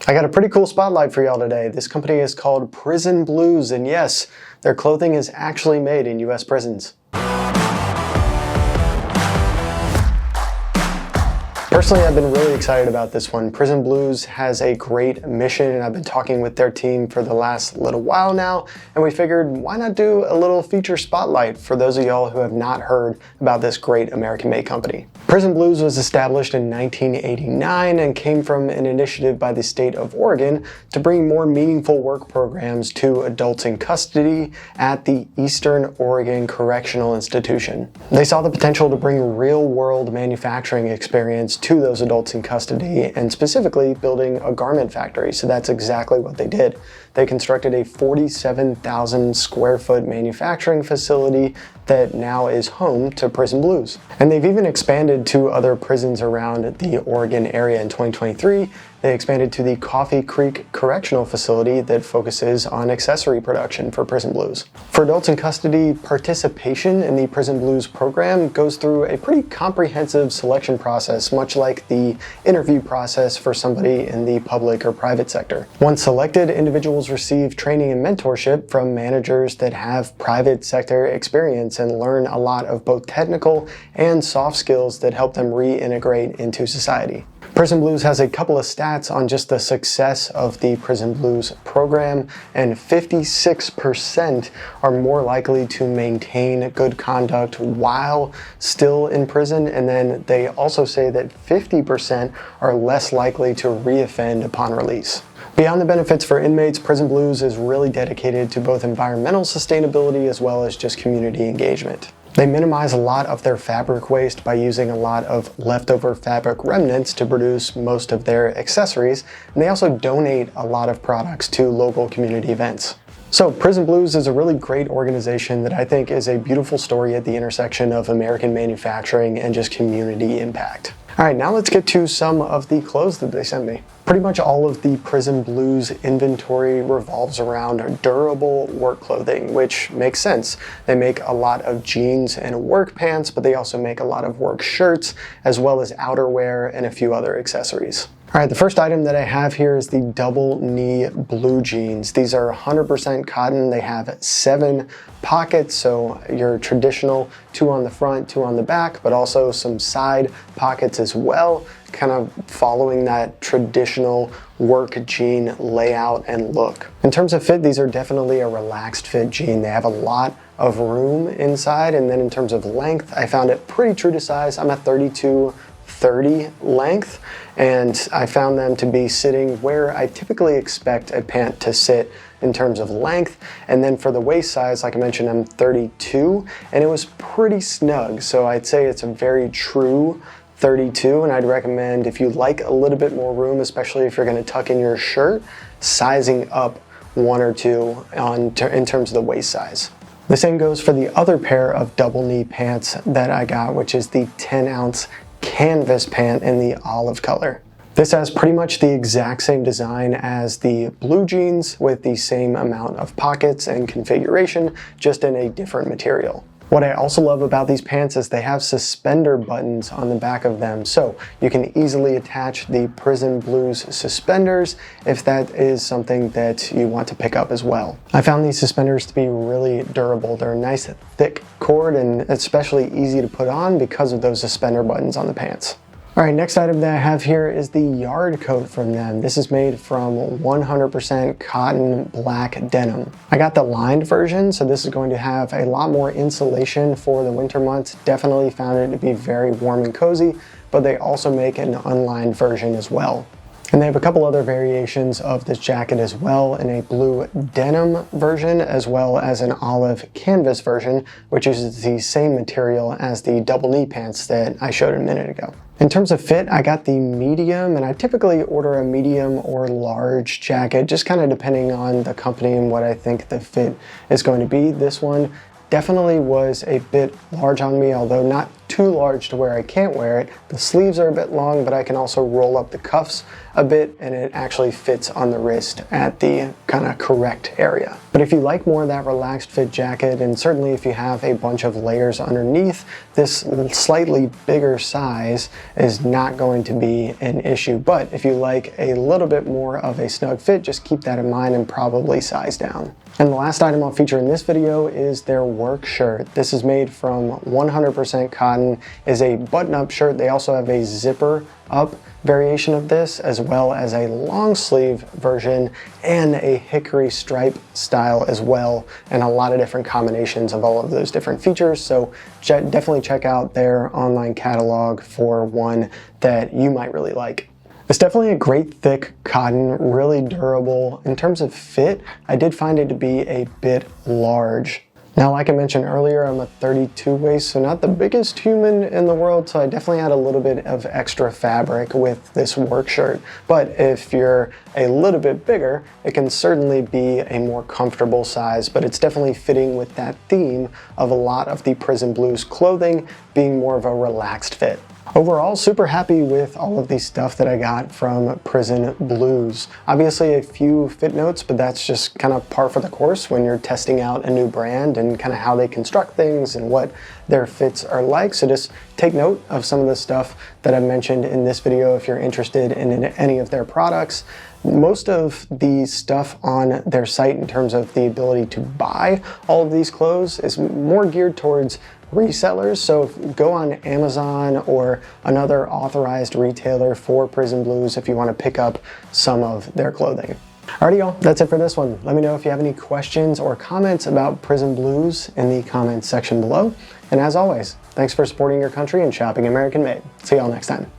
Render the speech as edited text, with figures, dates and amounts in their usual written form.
I got a pretty cool spotlight for y'all today. This company is called Prison Blues, and yes, their clothing is actually made in US prisons. Personally, I've been really excited about this one. Prison Blues has a great mission, and I've been talking with their team for the last little while now, and we figured why not do a little feature spotlight for those of y'all who have not heard about this great American-made company. Prison Blues was established in 1989 and came from an initiative by the state of Oregon to bring more meaningful work programs to adults in custody at the Eastern Oregon Correctional Institution. They saw the potential to bring real-world manufacturing experience to those adults in custody, and specifically building a garment factory. So that's exactly what they did. They constructed a 47,000 square foot manufacturing facility that now is home to Prison Blues. And they've even expanded to other prisons around the Oregon area. In 2023, they expanded to the Coffee Creek Correctional Facility that focuses on accessory production for Prison Blues. For adults in custody, participation in the Prison Blues program goes through a pretty comprehensive selection process, much like the interview process for somebody in the public or private sector. Once selected, individuals receive training and mentorship from managers that have private sector experience and learn a lot of both technical and soft skills that help them reintegrate into society. Prison Blues has a couple of stats on just the success of the Prison Blues program, and 56% are more likely to maintain good conduct while still in prison, and then they also say that 50% are less likely to reoffend upon release. Beyond the benefits for inmates, Prison Blues is really dedicated to both environmental sustainability as well as just community engagement. They minimize a lot of their fabric waste by using a lot of leftover fabric remnants to produce most of their accessories, and they also donate a lot of products to local community events. So Prison Blues is a really great organization that I think is a beautiful story at the intersection of American manufacturing and just community impact. All right, now let's get to some of the clothes that they sent me. Pretty much all of the Prison Blues inventory revolves around durable work clothing, which makes sense. They make a lot of jeans and work pants, but they also make a lot of work shirts, as well as outerwear and a few other accessories. All right, the first item that I have here is the double knee blue jeans. These are 100% cotton. They have 7 pockets, so your traditional 2 on the front, 2 on the back, but also some side pockets as well, kind of following that traditional work jean layout and look. In terms of fit, these are definitely a relaxed fit jean. They have a lot of room inside, and then in terms of length, I found it pretty true to size. I'm at 32-30 length, and I found them to be sitting where I typically expect a pant to sit in terms of length. And then for the waist size, like I mentioned, I'm 32, and it was pretty snug. So I'd say it's a very true 32, and I'd recommend, if you like a little bit more room, especially if you're going to tuck in your shirt, sizing up 1 or 2 in terms of the waist size. The same goes for the other pair of double knee pants that I got, which is the 10-ounce canvas pant in the olive color. This has pretty much the exact same design as the blue jeans with the same amount of pockets and configuration, just in a different material. What I also love about these pants is they have suspender buttons on the back of them, so you can easily attach the Prison Blues suspenders if that is something that you want to pick up as well. I found these suspenders to be really durable. They're a nice thick cord and especially easy to put on because of those suspender buttons on the pants. All right, next item that I have here is the yard coat from them. This is made from 100% cotton black denim. I got the lined version, so this is going to have a lot more insulation for the winter months. Definitely found it to be very warm and cozy, but they also make an unlined version as well. And they have a couple other variations of this jacket as well, in a blue denim version as well as an olive canvas version, which uses the same material as the double knee pants that I showed a minute ago. In terms of fit, I got the medium, and I typically order a medium or large jacket, just kind of depending on the company and what I think the fit is going to be. This one definitely was a bit large on me, although not too large to where I can't wear it. The sleeves are a bit long, but I can also roll up the cuffs a bit, and it actually fits on the wrist at the kind of correct area. But But if you like more of that relaxed fit jacket, and certainly if you have a bunch of layers underneath, this slightly bigger size is not going to be an issue. But if you like a little bit more of a snug fit, just keep that in mind and probably size down. And the last item I'll feature in this video is their work shirt. This is made from 100% cotton, is a button-up shirt. They also have a zipper up variation of this, as well as a long sleeve version and a hickory stripe style as well, and a lot of different combinations of all of those different features. So definitely check out their online catalog for one that you might really like. It's definitely a great thick cotton, really durable. In terms of fit, I did find it to be a bit large. Now, like I mentioned earlier, I'm a 32 waist, so not the biggest human in the world, so I definitely had a little bit of extra fabric with this work shirt. But if you're a little bit bigger, it can certainly be a more comfortable size, but it's definitely fitting with that theme of a lot of the Prison Blues clothing being more of a relaxed fit. Overall, super happy with all of the stuff that I got from Prison Blues. Obviously a few fit notes, but that's just kind of par for the course when you're testing out a new brand and kind of how they construct things and what their fits are like. So just take note of some of the stuff that I mentioned in this video if you're interested in any of their products. Most of the stuff on their site in terms of the ability to buy all of these clothes is more geared towards resellers. So go on Amazon or another authorized retailer for Prison Blues if you want to pick up some of their clothing. Alrighty y'all, that's it for this one. Let me know if you have any questions or comments about Prison Blues in the comments section below. And as always, thanks for supporting your country and shopping American made. See y'all next time.